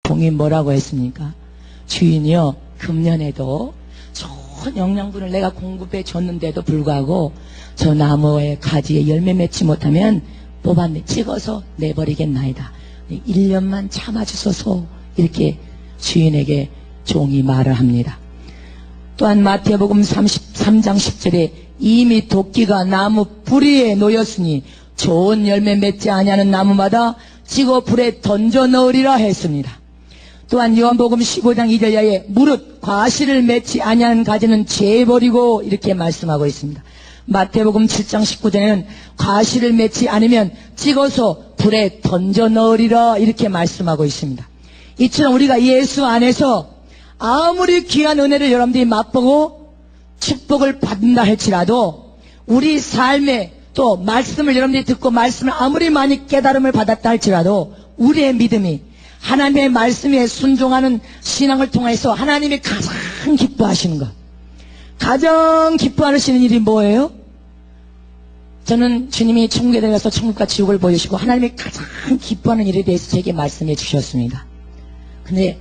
종이 뭐라고 했습니까? 주인이요, 금년에도 좋은 영양분을 내가 공급해 줬는데도 불구하고 저 나무의 가지에 열매 맺지 못하면 뽑아내 찍어서 내버리겠나이다. 1년만 참아주소서. 이렇게 주인에게 종이 말을 합니다. 또한 마태복음 33장 10절에 이미 도끼가 나무 뿌리에 놓였으니 좋은 열매 맺지 아니하는 나무마다 찍어 불에 던져 넣으리라 했습니다. 또한 요한복음 15장 2절에 무릇 과실을 맺지 아니하는 가지는 재버리고 이렇게 말씀하고 있습니다. 마태복음 7장 19절에는 과실을 맺지 않으면 찍어서 불에 던져 넣으리라 이렇게 말씀하고 있습니다. 이처럼 우리가 예수 안에서 아무리 귀한 은혜를 여러분들이 맛보고 축복을 받는다 할지라도 우리 삶에 또 말씀을 여러분들이 듣고 말씀을 아무리 많이 깨달음을 받았다 할지라도 우리의 믿음이 하나님의 말씀에 순종하는 신앙을 통해서 하나님이 가장 기뻐하시는 것, 가장 기뻐하시는 일이 뭐예요? 저는 주님이 천국에 들어가서 천국과 지옥을 보여주시고 하나님이 가장 기뻐하는 일에 대해서 제게 말씀해 주셨습니다. 근데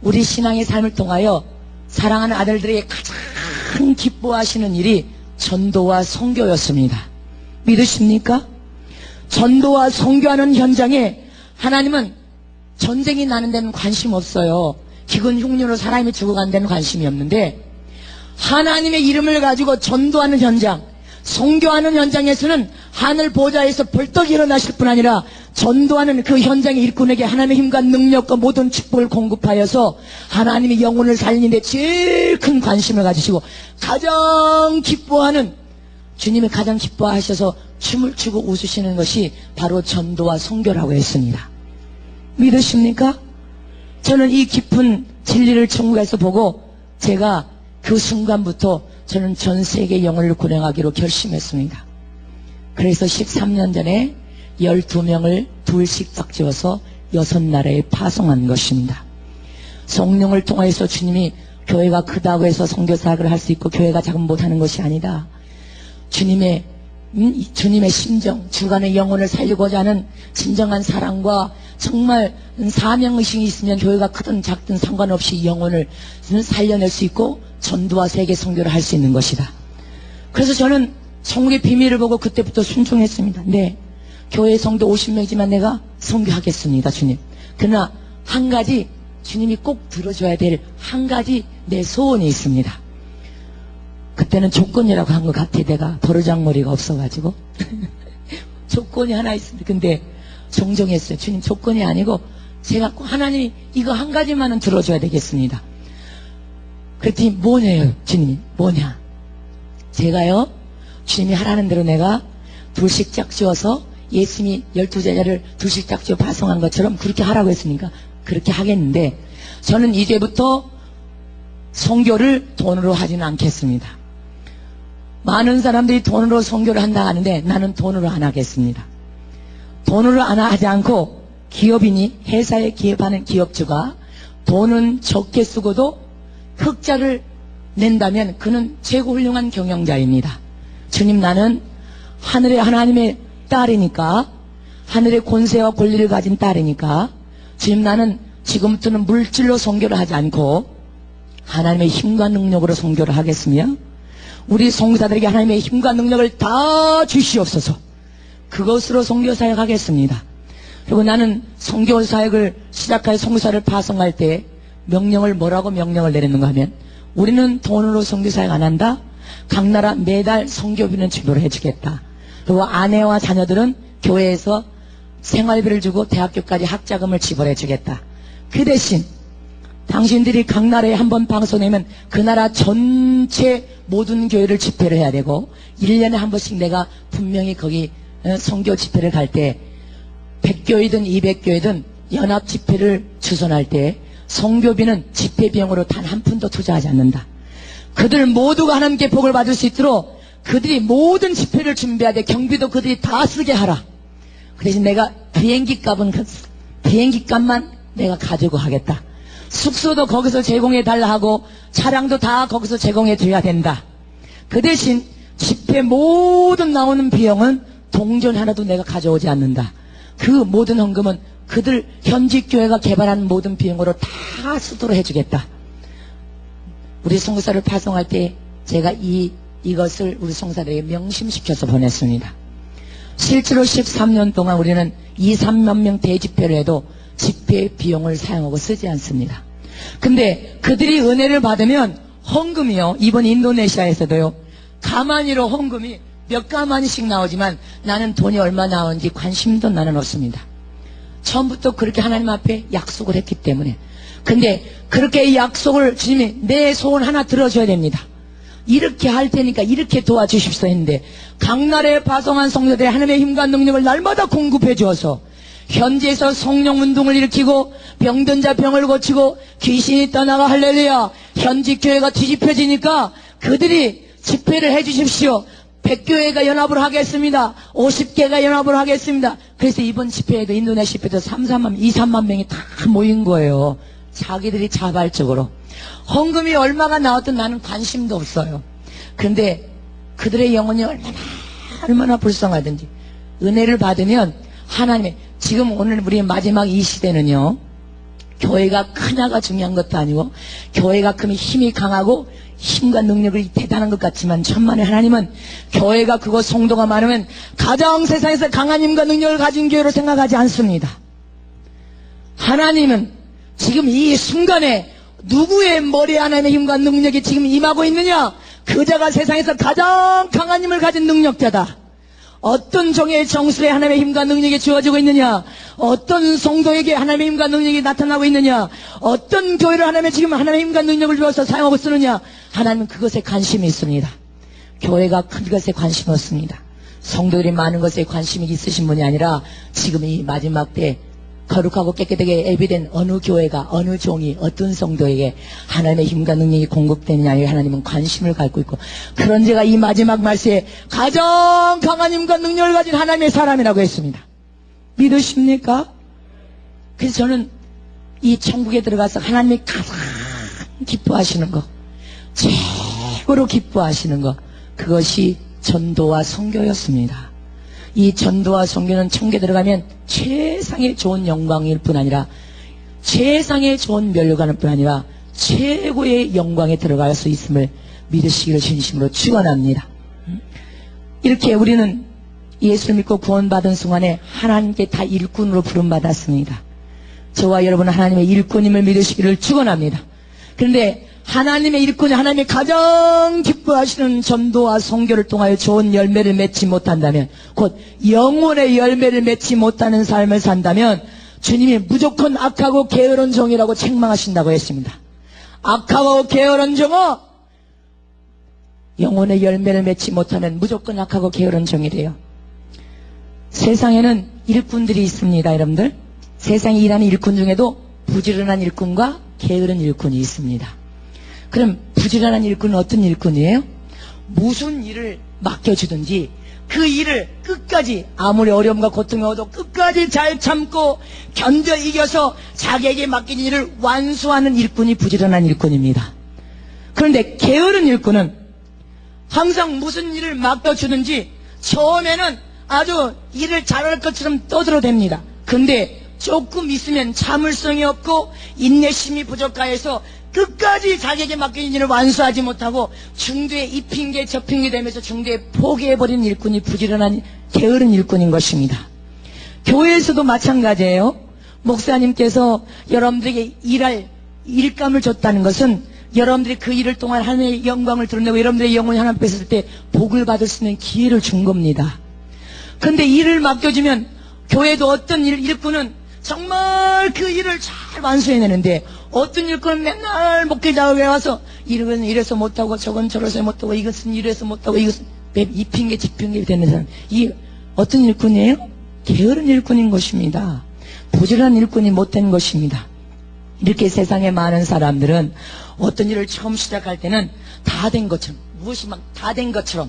우리 신앙의 삶을 통하여 사랑하는 아들들에게 가장 기뻐하시는 일이 전도와 선교였습니다. 믿으십니까? 전도와 선교하는 현장에 하나님은 전쟁이 나는 데는 관심 없어요. 기근 흉년으로 사람이 죽어가는 데는 관심이 없는데 하나님의 이름을 가지고 전도하는 현장, 선교하는 현장에서는 하늘 보좌에서 벌떡 일어나실 뿐 아니라 전도하는 그 현장의 일꾼에게 하나님의 힘과 능력과 모든 축복을 공급하여서 하나님의 영혼을 살리는 데 제일 큰 관심을 가지시고 가장 기뻐하는, 주님이 가장 기뻐하셔서 춤을 추고 웃으시는 것이 바로 전도와 선교라고 했습니다. 믿으십니까? 저는 이 깊은 진리를 천국에서 보고 제가 그 순간부터 저는 전 세계 영혼을 구원하기로 결심했습니다. 그래서 13년 전에 12명을 둘씩 딱 지어서 6나라에 파송한 것입니다. 성령을 통해서 주님이 교회가 크다고 해서 선교사역을 할 수 있고 교회가 작으면 못하는 것이 아니다. 주님의 심정, 주간의 영혼을 살리고자 하는 진정한 사랑과 정말 사명의식이 있으면 교회가 크든 작든 상관없이 영혼을 살려낼 수 있고 전도와 세계 선교를 할 수 있는 것이다. 그래서 저는 천국의 비밀을 보고 그때부터 순종했습니다. 네, 교회 성도 50명이지만 내가 선교하겠습니다, 주님. 그러나 한 가지 주님이 꼭 들어줘야 될 한 가지 내 소원이 있습니다. 그때는 조건이라고 한 것 같아. 내가 버르장머리가 없어가지고 조건이 하나 있습니다. 근데 정정했어요. 주님, 조건이 아니고 제가 꼭 하나님이 이거 한 가지만은 들어줘야 되겠습니다. 그랬더니 뭐냐요? 주님이 뭐냐? 제가요, 주님이 하라는 대로 내가 둘씩 짝지어서 예수님이 12제자를 둘씩 짝지어 파송한 것처럼 그렇게 하라고 했으니까 그렇게 하겠는데 저는 이제부터 선교를 돈으로 하지는 않겠습니다. 많은 사람들이 돈으로 선교를 한다 하는데 나는 돈으로 안 하겠습니다. 돈으로 안 하지 않고 기업인이 회사에 기업하는 기업주가 돈은 적게 쓰고도 흑자를 낸다면 그는 최고 훌륭한 경영자입니다. 주님, 나는 하늘의 하나님의 딸이니까, 하늘의 권세와 권리를 가진 딸이니까 주님, 나는 지금부터는 물질로 선교를 하지 않고 하나님의 힘과 능력으로 선교를 하겠으며 우리 선교사들에게 하나님의 힘과 능력을 다 주시옵소서. 그것으로 선교 사역하겠습니다. 그리고 나는 선교 사역을 시작할 선교사를 파송할 때 명령을 뭐라고 명령을 내리는가 하면 우리는 돈으로 선교 사역 안 한다. 각 나라 매달 선교비는 지불을 해주겠다. 그리고 아내와 자녀들은 교회에서 생활비를 주고 대학교까지 학자금을 지불해 주겠다. 그 대신 당신들이 각 나라에 한번 방송내면 그 나라 전체 모든 교회를 집회를 해야 되고 1년에 한 번씩 내가 분명히 거기 선교 집회를 갈 때 100교회든 200교회든 연합 집회를 주선할 때 선교비는 집회 비용으로 단 한 푼도 투자하지 않는다. 그들 모두가 하나님께 복을 받을 수 있도록 그들이 모든 집회를 준비해야 돼. 경비도 그들이 다 쓰게 하라. 그 대신 내가 비행기 값만 내가 가지고 하겠다. 숙소도 거기서 제공해 달라 하고 차량도 다 거기서 제공해 줘야 된다. 그 대신 집회 모든 나오는 비용은 동전 하나도 내가 가져오지 않는다. 그 모든 헌금은 그들 현직 교회가 개발하는 모든 비용으로 다 쓰도록 해주겠다. 우리 송사를 파송할 때 제가 이것을 우리 송사들에게 명심시켜서 보냈습니다. 실제로 13년 동안 우리는 2, 3만 명 대집회를 해도 집회 비용을 사용하고 쓰지 않습니다. 근데 그들이 은혜를 받으면 헌금이요, 이번 인도네시아에서도요, 가마니로 헌금이 몇 가마니씩 나오지만 나는 돈이 얼마 나오는지 관심도 나는 없습니다. 처음부터 그렇게 하나님 앞에 약속을 했기 때문에. 근데 그렇게 약속을 주님이 내 소원 하나 들어줘야 됩니다. 이렇게 할 테니까 이렇게 도와주십시오 했는데, 각나라에 파송한 성도들의 하나님의 힘과 능력을 날마다 공급해 주어서 현지에서 성령 운동을 일으키고 병든 자 병을 고치고 귀신이 떠나가 할렐루야, 현지 교회가 뒤집혀지니까 그들이 집회를 해 주십시오. 100교회가 연합을 하겠습니다. 50개가 연합을 하겠습니다. 그래서 이번 집회에도 인도네시아 집회도 2, 3만 명이 다 모인 거예요. 자기들이 자발적으로. 헌금이 얼마가 나왔든 나는 관심도 없어요. 그런데 그들의 영혼이 얼마나 불쌍하든지 은혜를 받으면 하나님의, 지금 오늘 우리의 마지막 이 시대는요, 교회가 크냐가 중요한 것도 아니고 교회가 크면 힘이 강하고 힘과 능력이 대단한 것 같지만 천만에 하나님은 교회가 크고 성도가 많으면 가장 세상에서 강한 힘과 능력을 가진 교회로 생각하지 않습니다. 하나님은 지금 이 순간에 누구의 머리에 하나님의 힘과 능력이 지금 임하고 있느냐? 그 자가 세상에서 가장 강한 힘을 가진 능력자다. 어떤 종의 정수에 하나님의 힘과 능력이 주어지고 있느냐? 어떤 성도에게 하나님의 힘과 능력이 나타나고 있느냐? 어떤 교회를 하나님의 지금 하나님의 힘과 능력을 주어서 사용하고 쓰느냐? 하나님은 그것에 관심이 있습니다. 교회가 큰 것에 관심이 없습니다. 성도들이 많은 것에 관심이 있으신 분이 아니라 지금 이 마지막 때 거룩하고 깨끗하게 예비된 어느 교회가, 어느 종이, 어떤 성도에게 하나님의 힘과 능력이 공급되느냐에 하나님은 관심을 갖고 있고, 그런 제가 이 마지막 말씀에 가장 강한 힘과 능력을 가진 하나님의 사람이라고 했습니다. 믿으십니까? 그래서 저는 이 천국에 들어가서 하나님이 가장 기뻐하시는 거, 최고로 기뻐하시는 거, 그것이 전도와 선교였습니다. 이 전도와 선교는 천국에 들어가면 최상의 좋은 영광일 뿐 아니라, 최상의 좋은 멸류관일 뿐 아니라 최고의 영광에 들어갈 수 있음을 믿으시기를 진심으로 축원합니다. 이렇게 우리는 예수를 믿고 구원받은 순간에 하나님께 다 일꾼으로 부름받았습니다. 저와 여러분은 하나님의 일꾼임을 믿으시기를 축원합니다. 그런데 하나님의 일꾼이 하나님이 가장 기뻐하시는 전도와 선교를 통하여 좋은 열매를 맺지 못한다면, 곧 영혼의 열매를 맺지 못하는 삶을 산다면 주님이 무조건 악하고 게으른 종이라고 책망하신다고 했습니다. 악하고 게으른 종아, 영혼의 열매를 맺지 못하면 무조건 악하고 게으른 종이래요. 세상에는 일꾼들이 있습니다, 여러분들. 세상에 일하는 일꾼 중에도 부지런한 일꾼과 게으른 일꾼이 있습니다. 그럼 부지런한 일꾼은 어떤 일꾼이에요? 무슨 일을 맡겨주든지 그 일을 끝까지, 아무리 어려움과 고통이 오도 끝까지 잘 참고 견뎌 이겨서 자기에게 맡긴 일을 완수하는 일꾼이 부지런한 일꾼입니다. 그런데 게으른 일꾼은 항상 무슨 일을 맡겨주든지 처음에는 아주 일을 잘할 것처럼 떠들어댑니다. 근데 조금 있으면 참을성이 없고 인내심이 부족하여서 끝까지 자기에게 맡긴 일을 완수하지 못하고 중도에 이 핑계 저 핑계 되면서 중도에 포기해버린 일꾼이 부지런한 게으른 일꾼인 것입니다. 교회에서도 마찬가지예요. 목사님께서 여러분들에게 일할 일감을 줬다는 것은 여러분들이 그 일을 통한 하나님의 영광을 드러내고 여러분들의 영혼이 하나님 앞에 있을 때 복을 받을 수 있는 기회를 준 겁니다. 그런데 일을 맡겨주면 교회도 어떤 일꾼은 정말 그 일을 잘 완수해내는데, 어떤 일꾼은 맨날 목회자에게 와서 이건 이래서 못하고 저건 저래서 못하고 이것은 이래서 못하고 이것은 이 핑계 저 핑계 되는 사람, 이 어떤 일꾼이에요? 게으른 일꾼인 것입니다. 부지런한 일꾼이 못된 것입니다. 이렇게 세상에 많은 사람들은 어떤 일을 처음 시작할 때는 다 된 것처럼, 무엇이 막 다 된 것처럼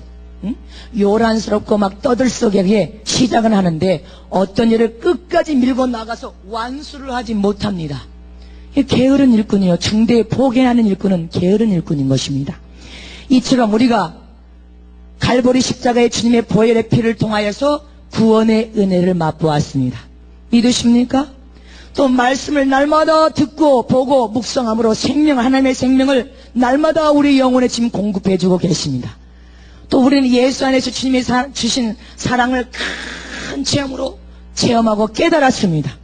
요란스럽고 막 떠들썩하게 시작은 하는데 어떤 일을 끝까지 밀고 나가서 완수를 하지 못합니다. 게으른 일꾼이요. 중대에 포기하는 일꾼은 게으른 일꾼인 것입니다. 이처럼 우리가 갈보리 십자가의 주님의 보혈의 피를 통하여서 구원의 은혜를 맛보았습니다. 믿으십니까? 또 말씀을 날마다 듣고 보고 묵상함으로 하나님의 생명을 날마다 우리 영혼에 지금 공급해주고 계십니다. 또 우리는 예수 안에서 주님이 주신 사랑을 큰 체험으로 체험하고 깨달았습니다.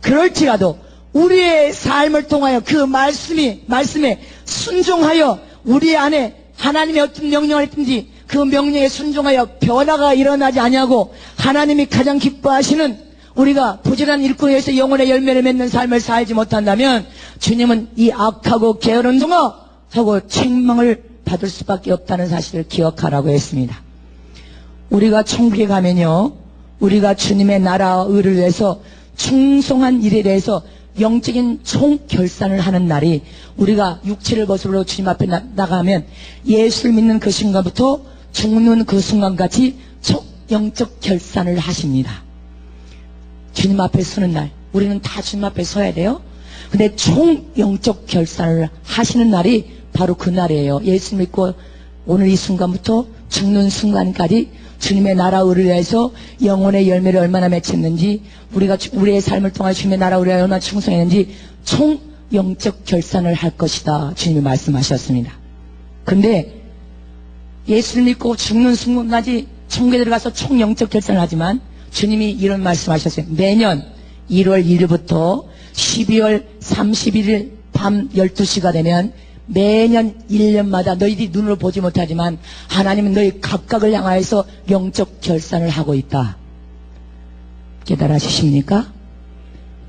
그럴지라도 우리의 삶을 통하여 그 말씀에 순종하여 우리 안에 하나님의 어떤 명령을 했든지 그 명령에 순종하여 변화가 일어나지 아니하고 하나님이 가장 기뻐하시는 우리가 부지런한 일꾼에 의해서 영혼의 열매를 맺는 삶을 살지 못한다면 주님은 이 악하고 게으른 종아 하고 책망을 받을 수밖에 없다는 사실을 기억하라고 했습니다. 우리가 천국에 가면요, 우리가 주님의 나라와 의를 위해서 충성한 일에 대해서 영적인 총결산을 하는 날이, 우리가 육체를 벗으로 주님 앞에 나가면 예수를 믿는 그 순간부터 죽는 그 순간까지 영적 결산을 하십니다. 주님 앞에 서는 날, 우리는 다 주님 앞에 서야 돼요. 근데 총 영적 결산을 하시는 날이 바로 그 날이에요. 예수 믿고 오늘 이 순간부터 죽는 순간까지 주님의 나라 의를 위해서 영혼의 열매를 얼마나 맺혔는지, 우리가 우리의 삶을 통해 주님의 나라 의를 위하여 얼마나 충성했는지 총 영적 결산을 할 것이다, 주님이 말씀하셨습니다. 근데 예수를 믿고 죽는 순간까지 천국에 들어가서 총 영적 결산을 하지만 주님이 이런 말씀하셨어요. 매년 1월 1일부터 12월 31일 밤 12시가 되면 매년 1년마다 너희들이 눈으로 보지 못하지만 하나님은 너희 각각을 향하여서 영적 결산을 하고 있다. 깨달아지십니까?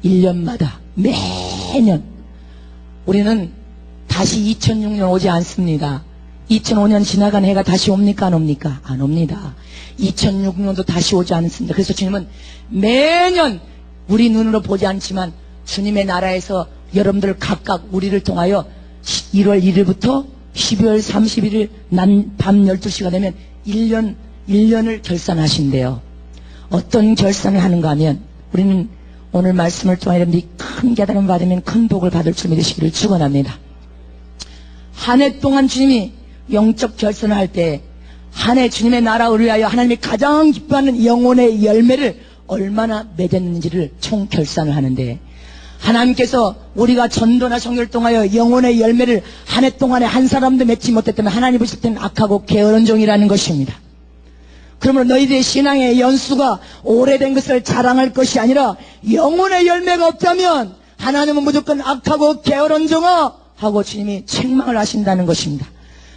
1년마다 매년. 우리는 다시 2006년 오지 않습니다. 2005년 지나간 해가 다시 옵니까 안 옵니까? 안 옵니다. 2006년도 다시 오지 않습니다. 그래서 주님은 매년 우리 눈으로 보지 않지만 주님의 나라에서 여러분들 각각 우리를 통하여 1월 1일부터 12월 31일 밤 12시가 되면 1년을 결산하신대요. 어떤 결산을 하는가 하면, 우리는 오늘 말씀을 통해 여러분들이 큰 깨달음을 받으면 큰 복을 받을 줄 믿으시기를 축원합니다. 한 해 동안 주님이 영적 결산을 할 때 한 해 주님의 나라를 위하여 하나님이 가장 기뻐하는 영혼의 열매를 얼마나 맺었는지를 총 결산을 하는데, 하나님께서 우리가 전도나 성교를 통하여 영혼의 열매를 한 해 동안에 한 사람도 맺지 못했다면 하나님 보실 때는 악하고 게으른 종이라는 것입니다. 그러므로 너희들의 신앙의 연수가 오래된 것을 자랑할 것이 아니라 영혼의 열매가 없다면 하나님은 무조건 악하고 게으른 종아 하고 주님이 책망을 하신다는 것입니다.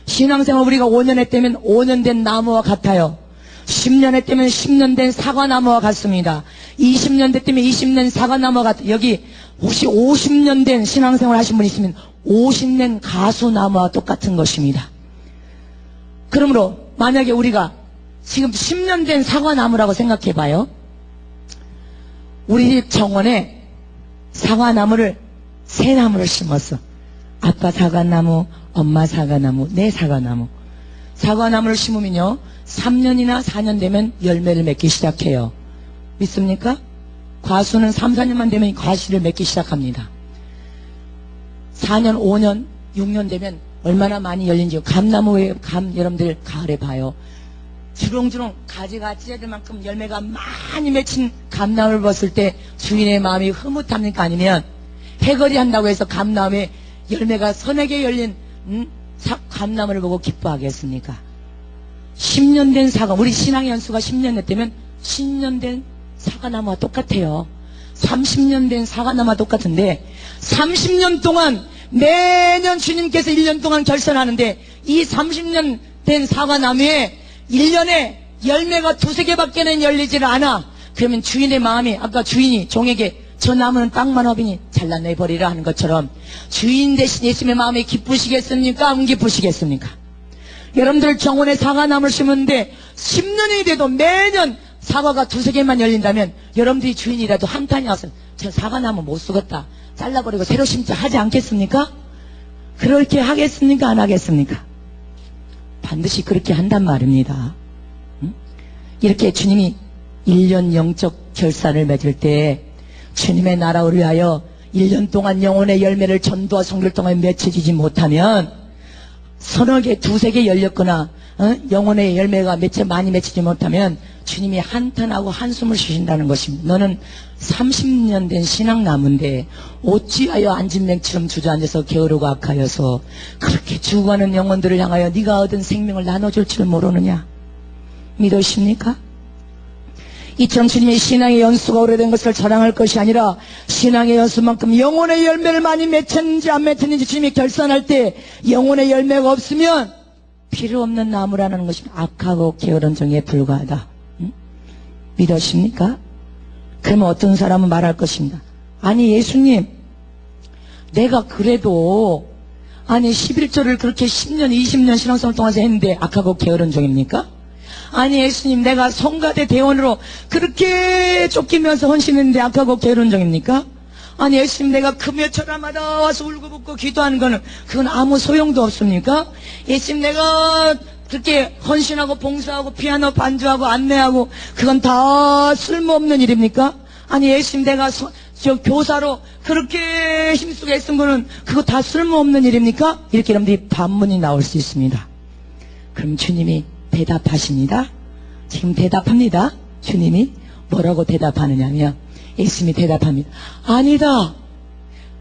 신앙생활 우리가 5년 했다면 5년 된 나무와 같아요. 10년 했다면 10년 된 사과나무와 같습니다. 20년 됐다면 20년 사과나무와 같아요. 여기 혹시 50년 된 신앙생활 하신 분 있으면 50년 가수나무와 똑같은 것입니다. 그러므로 만약에 우리가 지금 10년 된 사과나무라고 생각해 봐요. 우리 집 정원에 사과나무를 세 나무를 심었어. 아빠 사과나무, 엄마 사과나무, 내 사과나무. 사과나무를 심으면요 3년이나 4년 되면 열매를 맺기 시작해요. 믿습니까? 과수는 3, 4년만 되면 과실을 맺기 시작합니다. 4년, 5년, 6년 되면 얼마나 많이 열린지요. 감나무에 여러분들 가을에 봐요. 주렁주렁 가지가 찢어질 만큼 열매가 많이 맺힌 감나무를 봤을 때 주인의 마음이 흐뭇합니까? 아니면 해거리 한다고 해서 감나무에 열매가 서너개 열린 감나무를 보고 기뻐하겠습니까? 10년 된 사과, 우리 신앙의 연수가 10년 됐다면 10년 된 사과나무와 똑같아요. 30년 된 사과나무와 똑같은데 30년 동안 매년 주님께서 1년 동안 결산하는데 이 30년 된 사과나무에 1년에 열매가 2-3개밖에는 열리지를 않아. 그러면 주인의 마음이, 아까 주인이 종에게 저 나무는 땅만 허비니 잘라내버리라 하는 것처럼 주인 대신 예수님의 마음이 기쁘시겠습니까? 안 기쁘시겠습니까? 여러분들 정원에 사과나무를 심었는데 10년이 돼도 매년 사과가 2-3개만 열린다면 여러분들이 주인이라도 한탄이 와서 저 사과나무 못 쓰겠다 잘라버리고 새로 심자 하지 않겠습니까? 그렇게 하겠습니까? 안 하겠습니까? 반드시 그렇게 한단 말입니다. 이렇게 주님이 1년 영적 결산을 맺을 때 주님의 나라를 위하여 1년 동안 영혼의 열매를 전도와 성교를 통해 맺혀지지 못하면 서너 개, 2-3개 열렸거나 영혼의 열매가 많이 맺히지 못하면 주님이 한탄하고 한숨을 쉬신다는 것입니다. 너는 30년 된 신앙나무인데 어찌하여 안진뱅처럼 주저앉아서 게으르고 악하여서 그렇게 죽어가는 영혼들을 향하여 네가 얻은 생명을 나눠줄 줄 모르느냐? 믿으십니까? 이처럼 주님의 신앙의 연수가 오래된 것을 자랑할 것이 아니라 신앙의 연수만큼 영혼의 열매를 많이 맺혔는지 안 맺혔는지 주님이 결산할 때 영혼의 열매가 없으면 필요 없는 나무라는 것이 악하고 게으른 종에 불과하다. 믿으십니까? 그러면 어떤 사람은 말할 것입니다. 아니 예수님, 내가 그래도 아니 11조를 그렇게 10년 20년 신앙생활 동안에서 했는데 악하고 게으른 종입니까? 아니 예수님, 내가 성가대 대원으로 그렇게 쫓기면서 헌신했는데 악하고 게으른 종입니까? 아니 예수님, 내가 금요철마다 와서 울고붓고 기도하는 거는 그건 아무 소용도 없습니까? 예수님, 내가 그렇게 헌신하고 봉사하고 피아노 반주하고 안내하고 그건 다 쓸모없는 일입니까? 아니 예수님, 내가 저 교사로 그렇게 힘쓰게 애쓴 거는 그거 다 쓸모없는 일입니까? 이렇게 여러분들이 반문이 나올 수 있습니다. 그럼 주님이 대답하십니다. 지금 대답합니다. 주님이 뭐라고 대답하느냐면 예수님이 대답합니다. 아니다.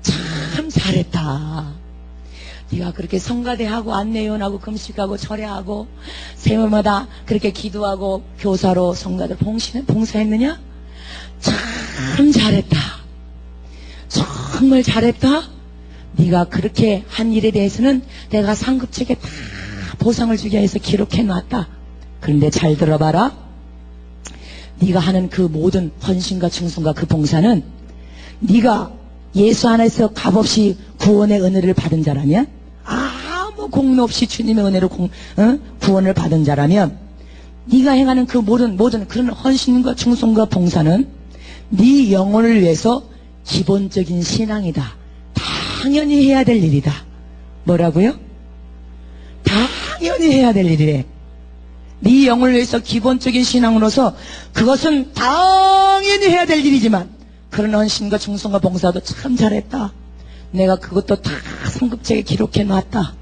참 잘했다. 네가 그렇게 성가대하고 안내위원하고 금식하고 철야하고 세월마다 그렇게 기도하고 교사로 성가대 봉사했느냐? 참 잘했다. 정말 잘했다. 네가 그렇게 한 일에 대해서는 내가 상급책에 다 보상을 주기 위해서 기록해놨다. 그런데 잘 들어봐라. 네가 하는 그 모든 헌신과 충성과 그 봉사는 네가 예수 안에서 값없이 구원의 은혜를 받은 자라면, 아무 공로 없이 주님의 은혜로 구원을 받은 자라면 네가 행하는 그 모든 그런 헌신과 충성과 봉사는 네 영혼을 위해서 기본적인 신앙이다. 당연히 해야 될 일이다. 뭐라고요? 당연히 해야 될 일이래. 네 영혼을 위해서 기본적인 신앙으로서 그것은 당연히 해야 될 일이지만 그런 헌신과 충성과 봉사도 참 잘했다. 내가 그것도 다 상급책에 기록해 놨다.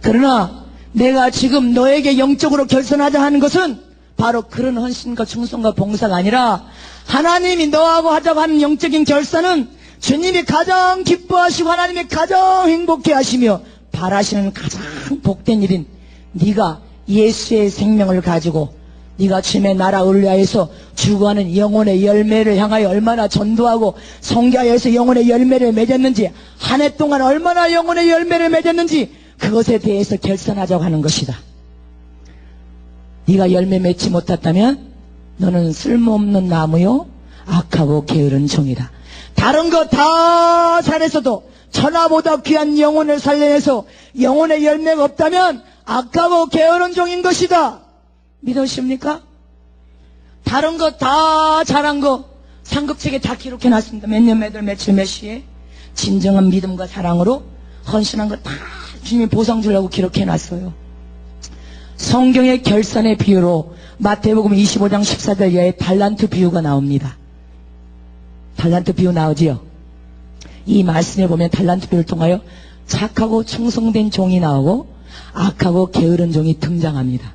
그러나 내가 지금 너에게 영적으로 결선하자 하는 것은 바로 그런 헌신과 충성과 봉사가 아니라 하나님이 너하고 하자고 하는 영적인 결산은 주님이 가장 기뻐하시고 하나님이 가장 행복해 하시며 바라시는 가장 복된 일인 네가 예수의 생명을 가지고 네가 주님의 나라 의뢰하여서 주구하는 영혼의 열매를 향하여 얼마나 전도하고 성교하여서 영혼의 열매를 맺었는지, 한 해 동안 얼마나 영혼의 열매를 맺었는지 그것에 대해서 결산하자고 하는 것이다. 네가 열매 맺지 못했다면 너는 쓸모없는 나무요 악하고 게으른 종이다. 다른 거 다 잘했어도 천하보다 귀한 영혼을 살려내서 영혼의 열매가 없다면 악하고 게으른 종인 것이다. 믿으십니까? 다른 거 다 잘한 거 상급책에 다 기록해놨습니다. 몇 년 몇 월 며칠 몇 시에 진정한 믿음과 사랑으로 헌신한 거 다 주님이 보상 주려고 기록해놨어요. 성경의 결산의 비유로 마태복음 25장 14절 이하의 달란트 비유가 나옵니다. 달란트 비유 나오지요? 이 말씀에 보면 달란트 비유를 통하여 착하고 충성된 종이 나오고 악하고 게으른 종이 등장합니다.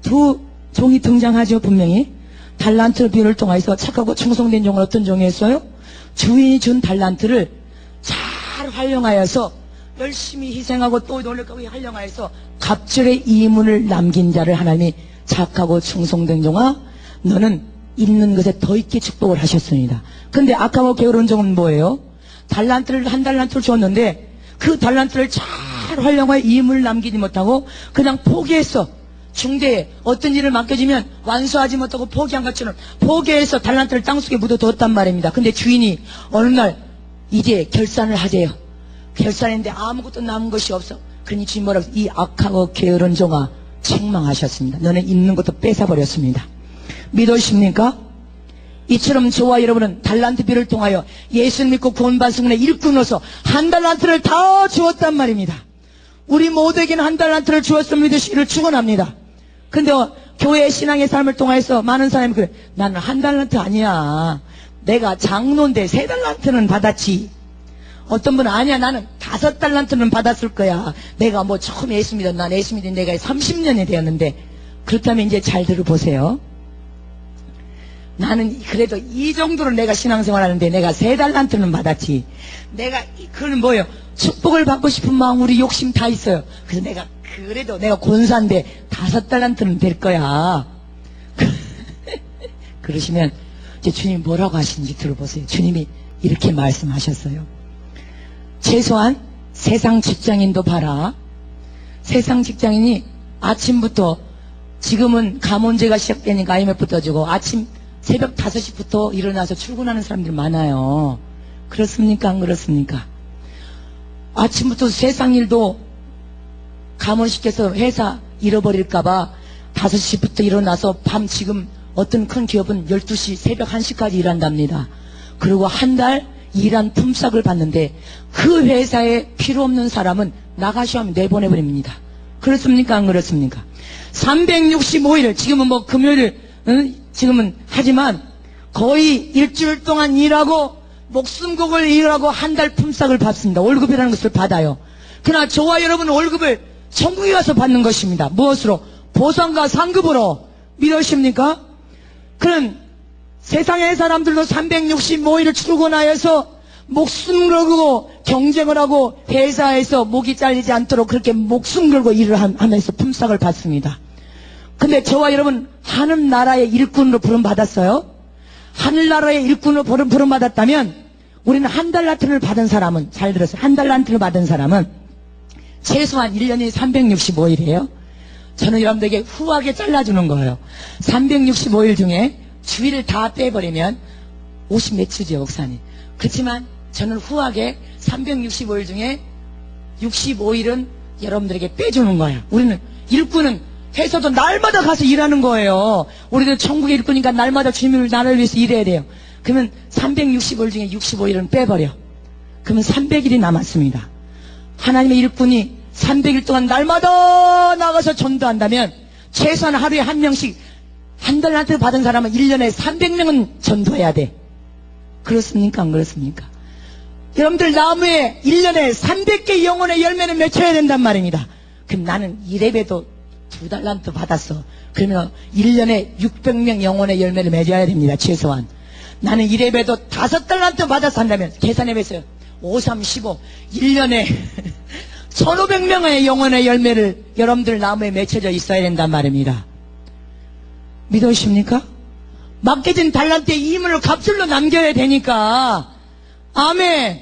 두 종이 등장하죠. 분명히 달란트 비유를 통해서 착하고 충성된 종은 어떤 종이었어요? 주인이 준 달란트를 잘 활용하여서 열심히 희생하고 또 노력하고 활용하여서 갑절의 이문을 남긴 자를 하나님이 착하고 충성된 종아 너는 있는 것에 더 있게 축복을 하셨습니다. 근데 악하고 게으른 종은 뭐예요? 달란트를 한 달란트를 줬는데 그 달란트를 잘 활용하여 이문을 남기지 못하고 그냥 포기했어. 중대에 어떤 일을 맡겨지면 완수하지 못하고 포기한 것처럼 포기해서 달란트를 땅속에 묻어두었단 말입니다. 근데 주인이 어느 날 이제 결산을 하세요. 결산했는데 아무것도 남은 것이 없어. 그러니 주인 뭐라고 이 악하고 게으른 종아 책망하셨습니다. 너는 있는 것도 뺏어버렸습니다. 믿으십니까? 이처럼 저와 여러분은 달란트 비를 통하여 예수 믿고 구원받은 순간에 일꾼으로서 한 달란트를 다 주었단 말입니다. 우리 모두에게는 한 달란트를 주었음을 믿으시기를 축원합니다. 근데 교회 신앙의 삶을 통해서 많은 사람이 그래. 나는 한 달란트 아니야. 내가 장로인데 3달란트는 받았지. 어떤 분은 아니야. 나는 5달란트는 받았을 거야. 내가 뭐 처음 예수 믿었나. 예수 믿은 내가 30년이 되었는데. 그렇다면 이제 잘 들어보세요. 나는 그래도 이 정도로 내가 신앙생활 하는데 내가 3달란트는 받았지. 내가 그건 뭐예요? 축복을 받고 싶은 마음, 우리 욕심 다 있어요. 그래서 내가 그래도 내가 권사인데 5달란트는 될 거야. 그러시면 이제 주님 뭐라고 하시는지 들어보세요. 주님이 이렇게 말씀하셨어요. 최소한 세상 직장인도 봐라. 세상 직장인이 아침부터, 지금은 감원제가 시작되니까 IMF 떠주고 아침 새벽 5시부터 일어나서 출근하는 사람들이 많아요. 그렇습니까? 안 그렇습니까? 아침부터 세상 일도 감원시켜서 회사 잃어버릴까봐 5시부터 일어나서 밤, 지금 어떤 큰 기업은 12시, 새벽 1시까지 일한답니다. 그리고 한 달 일한 품삯을 받는데 그 회사에 필요 없는 사람은 나가셔 하면 내보내버립니다. 그렇습니까? 안 그렇습니까? 365일, 지금은 뭐 금요일, 지금은 하지만 거의 일주일 동안 일하고 목숨곡을 일하고 한 달 품삯을 받습니다. 월급이라는 것을 받아요. 그러나 저와 여러분은 월급을 천국에 가서 받는 것입니다. 무엇으로? 보상과 상급으로. 믿으십니까? 그런 세상의 사람들도 365일을 출근하여서 목숨 걸고 경쟁을 하고 회사에서 목이 잘리지 않도록 그렇게 목숨 걸고 일을 하면서 품삯을 받습니다. 근데 저와 여러분 하늘나라의 일꾼으로 부름받았어요. 하늘나라의 일꾼으로 부름받았다면 우리는 한 달란트를 받은 사람은, 잘 들었어요, 한 달란트를 받은 사람은 최소한 1년이 365일이에요. 저는 여러분들에게 후하게 잘라주는 거예요. 365일 중에 주일을 다 빼버리면 50몇 주죠, 목사님. 그렇지만 저는 후하게 365일 중에 65일은 여러분들에게 빼주는 거예요. 우리는 일꾼은 해서도 날마다 가서 일하는 거예요. 우리도 천국의 일꾼이니까 날마다 주님을 나를 위해서 일해야 돼요. 그러면 365일 중에 65일은 빼버려. 그러면 300일이 남았습니다. 하나님의 일꾼이 300일 동안 날마다 나가서 전도한다면 최소한 하루에 한 명씩, 한 달란트 받은 사람은 1년에 300명은 전도해야 돼. 그렇습니까? 안 그렇습니까? 여러분들 나무에 1년에 300개 영혼의 열매는 맺혀야 된단 말입니다. 그럼 나는 1예배도 2달란트 받았어. 그러면 1년에 600명 영혼의 열매를 맺어야 됩니다. 최소한. 나는 1예배도 5달란트 받아서 한다면 계산해보세요. 5, 3, 15 1년에 1500명의 영혼의 열매를 여러분들 나무에 맺혀져 있어야 된단 말입니다. 믿으십니까? 맡겨진 달란트의 이문을 값줄로 남겨야 되니까. 아멘.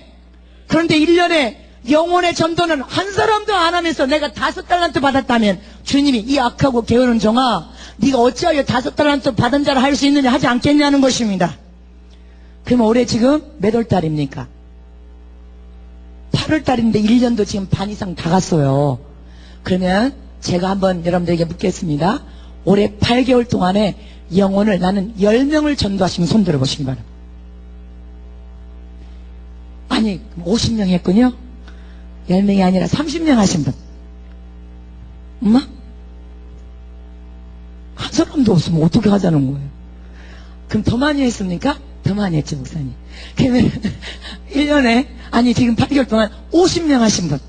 그런데 1년에 영혼의 전도는 한 사람도 안 하면서 내가 5달란트 받았다면 주님이 이 악하고 게으른 종아, 네가 어찌하여 5달란트 받은 자를 할 수 있느냐 하지 않겠냐는 것입니다. 그럼 올해 지금 몇 월달입니까? 8월달인데 1년도 지금 반 이상 다 갔어요. 그러면 제가 한번 여러분들에게 묻겠습니다. 올해 8개월 동안에 영혼을 나는 10명을 전도하시면 손 들어보시기 바랍니다. 아니 50명 했군요. 10명이 아니라 30명 하신 분. 엄마? 한 사람도 없으면 어떻게 하자는 거예요? 그럼 더 많이 했습니까? 더 많이 했죠, 목사님. 그러면 1년에, 아니 지금 8개월 동안 50명 하신 분.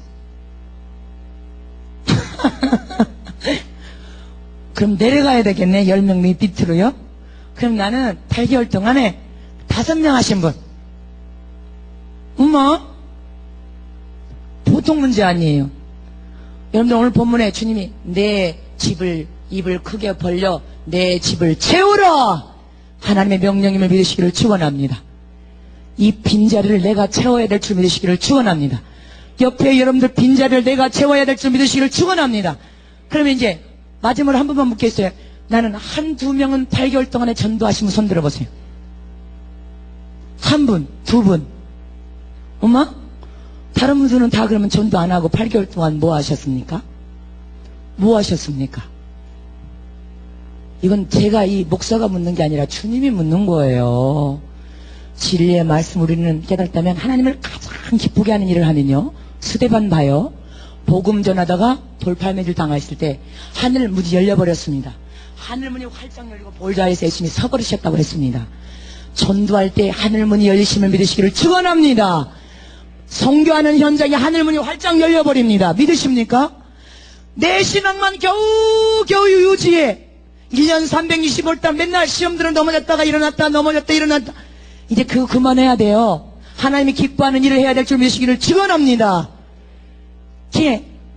그럼 내려가야 되겠네. 10명 밑으로요. 그럼 나는 8개월 동안에 5명 하신 분. 엄마, 보통 문제 아니에요. 여러분들 오늘 본문에 주님이 내 집을, 입을 크게 벌려 내 집을 채우라, 하나님의 명령임을 믿으시기를 축원합니다. 이 빈자리를 내가 채워야 될 줄 믿으시기를 축원합니다. 옆에 여러분들 빈자리를 내가 채워야 될 줄 믿으시기를 축원합니다. 그러면 이제 마지막으로 한 번만 묻겠어요. 나는 한두 명은 8개월 동안에 전도하시면 손 들어보세요. 한 분, 두 분. 엄마? 다른 분들은 다 그러면 전도 안 하고 8개월 동안 뭐 하셨습니까? 뭐 하셨습니까? 이건 제가 이 목사가 묻는 게 아니라 주님이 묻는 거예요. 진리의 말씀 우리는 깨달았다면 하나님을 가장 기쁘게 하는 일을 하면요, 스데반 봐요. 복음 전하다가 돌팔매질 당했을 때 하늘 문이 열려버렸습니다. 하늘 문이 활짝 열리고 보좌에서 예수님이 서버리셨다고 했습니다. 전도할 때 하늘 문이 열리심을 믿으시기를 축원합니다. 선교하는 현장에 하늘 문이 활짝 열려버립니다. 믿으십니까? 내 신앙만 겨우 유지해. 1년 365일 맨날 시험들은 넘어졌다가 일어났다 넘어졌다 일어났다. 이제 그거 그만해야 돼요. 하나님이 기뻐하는 일을 해야 될 줄 믿으시기를 축원합니다.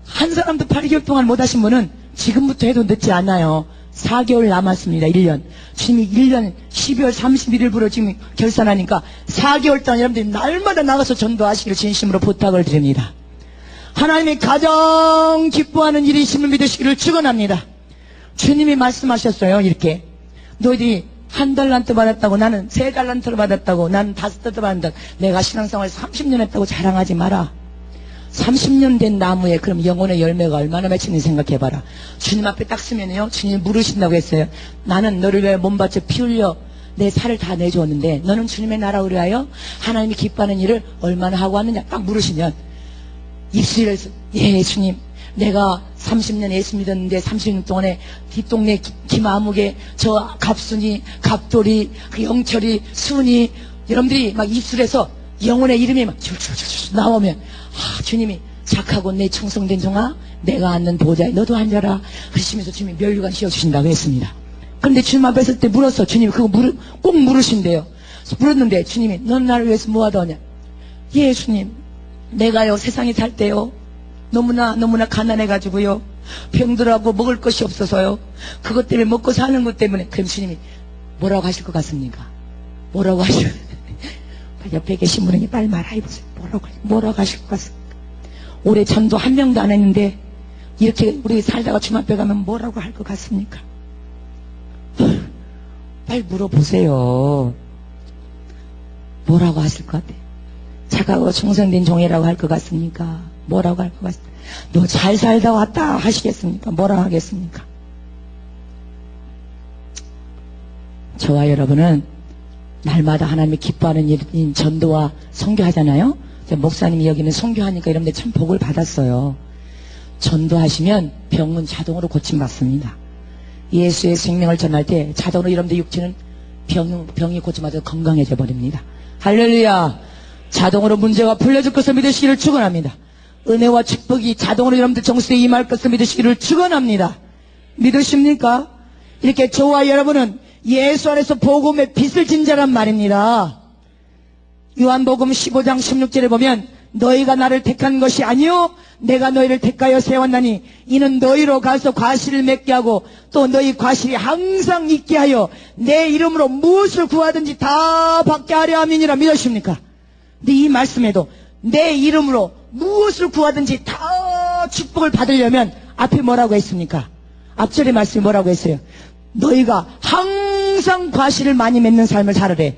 한 사람도 8개월 동안 못하신 분은 지금부터 해도 늦지 않아요. 4개월 남았습니다. 1년. 주님이 1년 12월 31일부로 지금 결산하니까 4개월 동안 여러분들이 날마다 나가서 전도하시기를 진심으로 부탁을 드립니다. 하나님이 가장 기뻐하는 일이 있음을 믿으시기를 축원합니다. 주님이 말씀하셨어요. 이렇게 너희들이 1달란트 받았다고, 나는 3달란트를 받았다고, 나는 5달란트 받았다고, 내가 신앙생활 30년 했다고 자랑하지 마라. 30년 된 나무에 그럼 영혼의 열매가 얼마나 맺히는지 생각해봐라. 주님 앞에 딱 쓰면요, 주님이 물으신다고 했어요. 나는 너를 위해 몸 바쳐 피 흘려 내 살을 다 내주었는데 너는 주님의 나라를 위하여 하나님이 기뻐하는 일을 얼마나 하고 왔느냐 딱 물으시면 입술에서 예 주님, 내가 30년 예수 믿었는데 30년 동안에 뒷동네 김아무개, 저 갑순이, 갑돌이, 그 영철이, 순이, 여러분들이 막 입술에서 영혼의 이름이 막 줄줄줄줄 나오면 주님이 착하고 내 청성된 종아, 내가 앉는 보좌에 너도 앉아라 그러시면서 주님이 멸류관 씌워주신다고 했습니다. 그런데 주님 앞에 설 때 물었어. 주님이 그거 꼭 물으신대요. 물었는데 주님이 넌 나를 위해서 뭐 하더냐. 예 주님, 내가요 세상에 살 때요 너무나 가난해가지고요 병들하고 먹을 것이 없어서요 그것 때문에 먹고 사는 것 때문에. 그럼 주님이 뭐라고 하실 것 같습니까? 뭐라고 하실 옆에 계신 분에게 빨리 말해보세요. 뭐라고 하실 것 같습니까? 올해 전도 한 명도 안 했는데 이렇게 우리 살다가 주님 앞에 가면 뭐라고 할 것 같습니까? 빨리 물어보세요. 뭐라고 하실 것 같아요? 착하고 충성된 종이라고 할 것 같습니까? 뭐라고 할 것 같습니까? 너 잘 살다 왔다 하시겠습니까? 뭐라고 하겠습니까? 저와 여러분은 날마다 하나님이 기뻐하는 일인 전도와 선교하잖아요. 목사님이 여기는 선교하니까 여러분들 참 복을 받았어요. 전도하시면 병은 자동으로 고침받습니다. 예수의 생명을 전할 때 자동으로 여러분들 육체는 병이 고침받아서 건강해져 버립니다. 할렐루야. 자동으로 문제가 풀려질 것을 믿으시기를 축원합니다. 은혜와 축복이 자동으로 여러분들 정수에 임할 것을 믿으시기를 축원합니다. 믿으십니까? 이렇게 저와 여러분은 예수 안에서 복음의 빛을 진 자란 말입니다. 요한복음 15장 16절에 보면 너희가 나를 택한 것이 아니요 내가 너희를 택하여 세웠나니 이는 너희로 가서 과실을 맺게 하고 또 너희 과실이 항상 있게 하여 내 이름으로 무엇을 구하든지 다 받게 하려 함이니라. 믿으십니까? 근데 이 말씀에도 내 이름으로 무엇을 구하든지 다 축복을 받으려면 앞에 뭐라고 했습니까? 앞절의 말씀이 뭐라고 했어요? 너희가 항상 과실을 많이 맺는 삶을 살으래.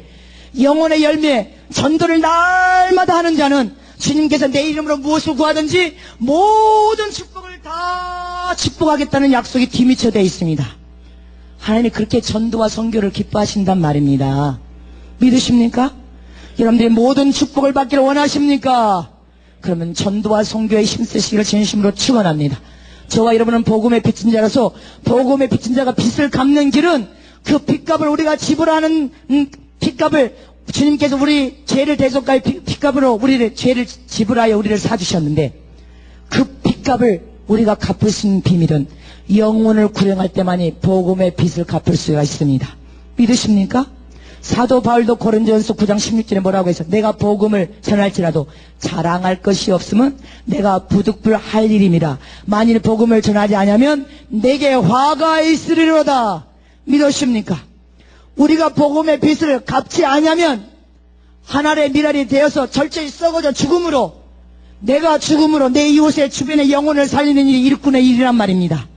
영혼의 열매, 전도를 날마다 하는 자는 주님께서 내 이름으로 무엇을 구하든지 모든 축복을 다 축복하겠다는 약속이 뒤미쳐 되어 있습니다. 하나님이 그렇게 전도와 선교를 기뻐하신단 말입니다. 믿으십니까? 여러분들이 모든 축복을 받기를 원하십니까? 그러면 전도와 선교에 힘쓰시기를 진심으로 축원합니다. 저와 여러분은 복음의 빚진 자라서 복음의 빚진 자가 빚을 갚는 길은 그 빚값을 우리가 지불하는 빚값을 주님께서 우리 죄를 대속할 빚값으로 우리를 죄를 지불하여 우리를 사주셨는데 그 빚값을 우리가 갚을 수 있는 비밀은 영혼을 구령할 때만이 복음의 빚을 갚을 수가 있습니다. 믿으십니까? 사도 바울도 고린도전서 9장 16절에 뭐라고 해서 내가 복음을 전할지라도 자랑할 것이 없으면 내가 부득불할 일임이라. 만일 복음을 전하지 않으면 내게 화가 있으리로다. 믿으십니까? 우리가 복음의 빚을 갚지 않으면 하늘의 미랄이 되어서 철저히 썩어져 죽음으로 내가 죽음으로 내 이웃의 주변의 영혼을 살리는 일이 일꾼의 일이란 말입니다.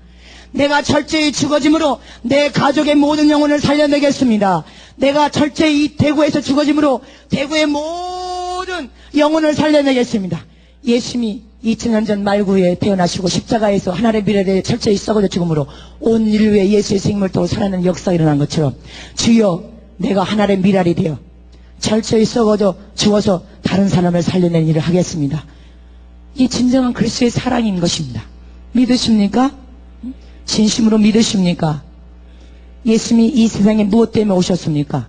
내가 철저히 죽어짐으로 내 가족의 모든 영혼을 살려내겠습니다. 내가 철저히 이 대구에서 죽어짐으로 대구의 모든 영혼을 살려내겠습니다. 예수님이 2000년 전 말구에 태어나시고 십자가에서 하늘의 미래에 철저히 썩어져 죽음으로 온 인류에 예수의 생명을 통해 살아나는 역사가 일어난 것처럼 주여 내가 하늘의 미랄이 되어 철저히 썩어져 죽어서 다른 사람을 살려내는 일을 하겠습니다. 이 진정한 그리스도의 사랑인 것입니다. 믿으십니까? 진심으로 믿으십니까? 예수님이 이 세상에 무엇 때문에 오셨습니까?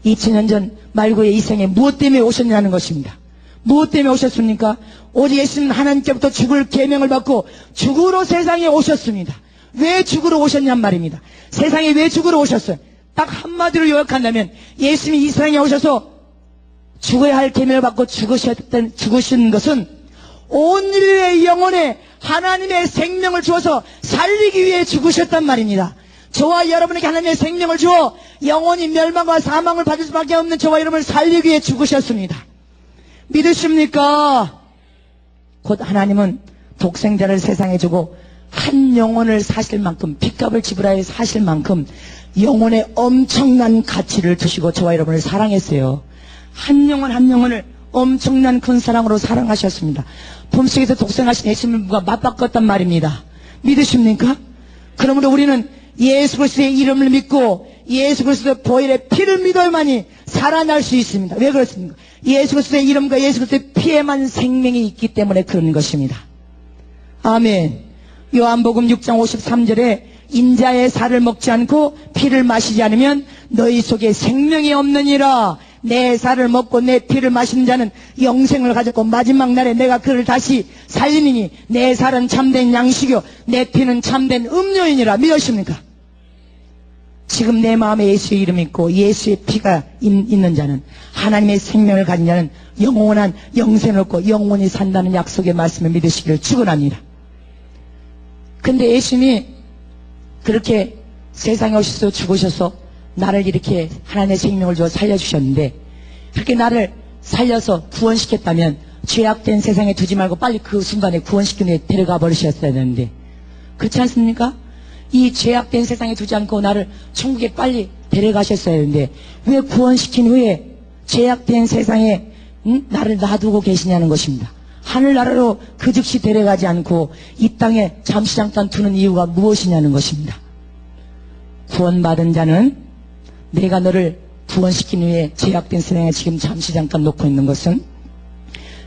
2000년 전 말구에 이 세상에 무엇 때문에 오셨냐는 것입니다. 무엇 때문에 오셨습니까? 오직 예수님은 하나님께부터 죽을 계명을 받고 죽으로 세상에 오셨습니다. 왜 죽으러 오셨냔 말입니다. 세상에 왜 죽으러 오셨어요? 딱 한마디로 요약한다면 예수님이 이 세상에 오셔서 죽어야 할 계명을 받고 죽으신 것은 온 인류의 영혼에 하나님의 생명을 주어서 살리기 위해 죽으셨단 말입니다. 저와 여러분에게 하나님의 생명을 주어 영원히 멸망과 사망을 받을 수밖에 없는 저와 여러분을 살리기 위해 죽으셨습니다. 믿으십니까? 곧 하나님은 독생자를 세상에 주고 한 영혼을 사실 만큼, 핏값을 지불하여 사실 만큼 영혼에 엄청난 가치를 두시고 저와 여러분을 사랑했어요. 한 영혼 한 영혼을 엄청난 큰 사랑으로 사랑하셨습니다. 품속에서 독생하신 예수님과 맞바꿨단 말입니다. 믿으십니까? 그러므로 우리는 예수 그리스도의 이름을 믿고 예수 그리스도의 보혈의 피를 믿어야만이 살아날 수 있습니다. 왜 그렇습니까? 예수 그리스도의 이름과 예수 그리스도의 피에만 생명이 있기 때문에 그런 것입니다. 아멘. 요한복음 6장 53절에 인자의 살을 먹지 않고 피를 마시지 않으면 너희 속에 생명이 없느니라. 내 살을 먹고 내 피를 마시는 자는 영생을 가졌고 마지막 날에 내가 그를 다시 살리니 내 살은 참된 양식이요 내 피는 참된 음료이니라. 믿으십니까? 지금 내 마음에 예수의 이름이 있고 예수의 피가 있는 자는, 하나님의 생명을 가진 자는 영원한 영생을 얻고 영원히 산다는 약속의 말씀을 믿으시기를 축원합니다. 근데 예수님이 그렇게 세상에 오셔서 죽으셔서 나를 이렇게 하나님의 생명을 주어 살려주셨는데, 그렇게 나를 살려서 구원시켰다면 죄악된 세상에 두지 말고 빨리 그 순간에 구원시키는 데 데려가 버리셨어야 되는데, 그렇지 않습니까? 이 죄악된 세상에 두지 않고 나를 천국에 빨리 데려가셨어야 했는데 왜 구원시킨 후에 죄악된 세상에 나를 놔두고 계시냐는 것입니다. 하늘나라로 그 즉시 데려가지 않고 이 땅에 잠시 잠깐 두는 이유가 무엇이냐는 것입니다. 구원받은 자는, 내가 너를 구원시킨 후에 죄악된 세상에 지금 잠시 잠깐 놓고 있는 것은,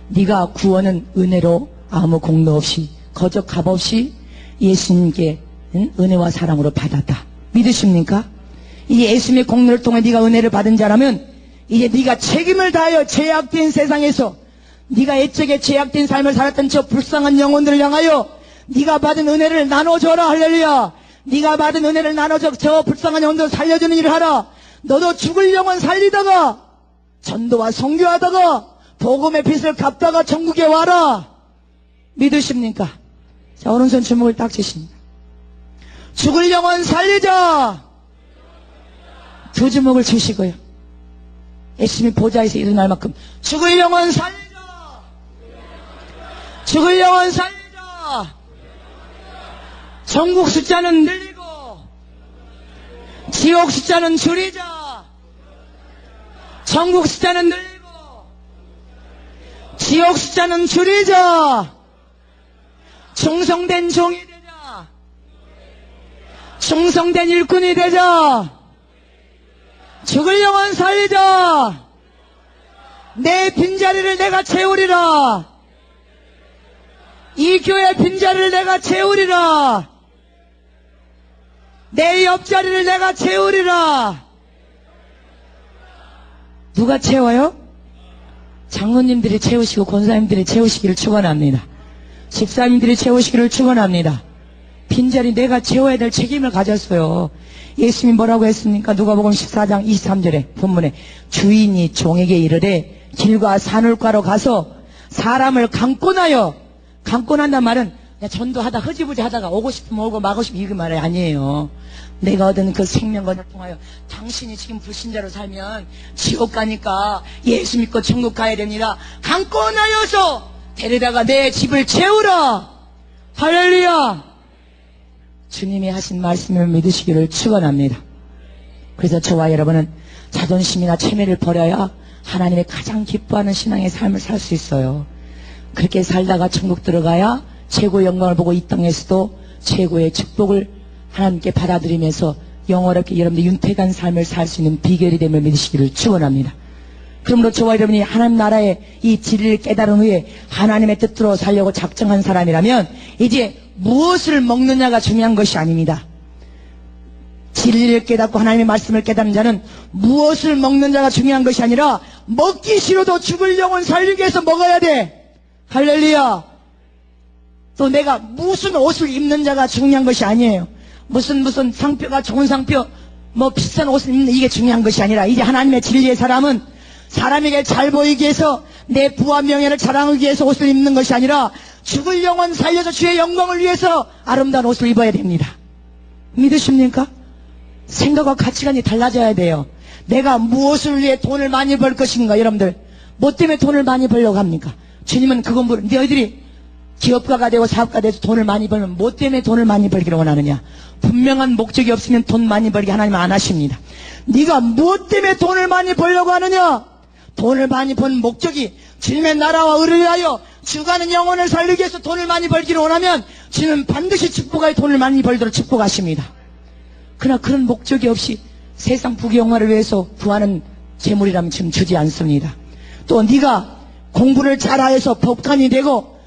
네가 구원은 은혜로 아무 공로 없이 거저 값 없이 예수님께 은혜와 사랑으로 받았다. 믿으십니까? 이 예수님의 공로를 통해 네가 은혜를 받은 자라면 이제 네가 책임을 다하여 죄악된 세상에서 네가 옛적에 죄악된 삶을 살았던 저 불쌍한 영혼들을 향하여 네가 받은 은혜를 나눠줘라. 할렐루야. 네가 받은 은혜를 나눠줘 저 불쌍한 영혼들 살려주는 일을 하라. 너도 죽을 영혼 살리다가 전도와 선교하다가 복음의 빛을 갚다가 천국에 와라. 믿으십니까? 자, 오른손 주먹을 딱 쥐십니다. 죽을 영혼 살리자. 두 주먹을 주시고요. 예수님이 보좌에서 일어날 만큼 죽을 영혼 살리자. 죽을 영혼 살리자. 천국 숫자는 늘리고 지옥 숫자는 줄이자. 천국 숫자는 늘리고 지옥 숫자는 줄이자. 충성된 종이 되자. 충성된 일꾼이 되자. 죽을 영혼 살리자. 내 빈자리를 내가 채우리라. 이 교회 빈자리를 내가 채우리라. 내 옆자리를 내가 채우리라. 누가 채워요? 장로님들이 채우시고 권사님들이 채우시기를 축원합니다. 집사님들이 채우시기를 축원합니다. 빈자리 내가 채워야 될 책임을 가졌어요. 예수님이 뭐라고 했습니까? 누가복음 14장 23절에 본문에 주인이 종에게 이르되 길과 산울가로 가서 사람을 강권하여, 강권한단 말은 그냥 전도하다 흐지부지 하다가 오고 싶으면 오고 마고 싶으면 이거 말이 아니에요. 내가 얻은 그 생명권을 통하여 당신이 지금 불신자로 살면 지옥 가니까 예수 믿고 천국 가야 됩니다. 강권하여서 데려다가 내 집을 채우라. 할렐루야. 주님이 하신 말씀을 믿으시기를 축원합니다. 그래서 저와 여러분은 자존심이나 체면을 버려야 하나님의 가장 기뻐하는 신앙의 삶을 살 수 있어요. 그렇게 살다가 천국 들어가야 최고의 영광을 보고 이 땅에서도 최고의 축복을 하나님께 받아들이면서 영원하게 여러분들 윤택한 삶을 살 수 있는 비결이 됨을 믿으시기를 축원합니다. 그러므로 저와 여러분이 하나님 나라의 이 진리를 깨달은 후에 하나님의 뜻대로 살려고 작정한 사람이라면 이제 무엇을 먹느냐가 중요한 것이 아닙니다. 진리를 깨닫고 하나님의 말씀을 깨닫는 자는 무엇을 먹는 자가 중요한 것이 아니라 먹기 싫어도 죽을 영혼 살리기 위해서 먹어야 돼. 할렐루야. 또 내가 무슨 옷을 입는 자가 중요한 것이 아니에요. 무슨 상표가 좋은 상표, 뭐 비싼 옷을 입는 이게 중요한 것이 아니라, 이제 하나님의 진리의 사람은 사람에게 잘 보이기 위해서, 내 부와 명예를 자랑하기 위해서 옷을 입는 것이 아니라 죽을 영혼 살려서 주의 영광을 위해서 아름다운 옷을 입어야 됩니다. 믿으십니까? 생각과 가치관이 달라져야 돼요. 내가 무엇을 위해 돈을 많이 벌 것인가. 여러분들 뭐 때문에 돈을 많이 벌려고 합니까? 주님은 그건 너희들이 기업가가 되고 사업가 돼서 돈을 많이 벌면 뭐 때문에 돈을 많이 벌기를 원하느냐? 분명한 목적이 없으면 돈 많이 벌게 하나님은 안 하십니다. 네가 무엇 때문에 돈을 많이 벌려고 하느냐? 돈을 많이 버는 목적이 주님의 나라와 의를 위하여 주가는 영혼을 살리기 위해서 돈을 많이 벌기를 원하면 주님은 반드시 축복하여 돈을 많이 벌도록 축복하십니다. 그러나 그런 목적이 없이 세상 부귀영화를 위해서 구하는 재물이라면 지금 주지 않습니다. 또 네가 공부를 잘하여서 법관이 되고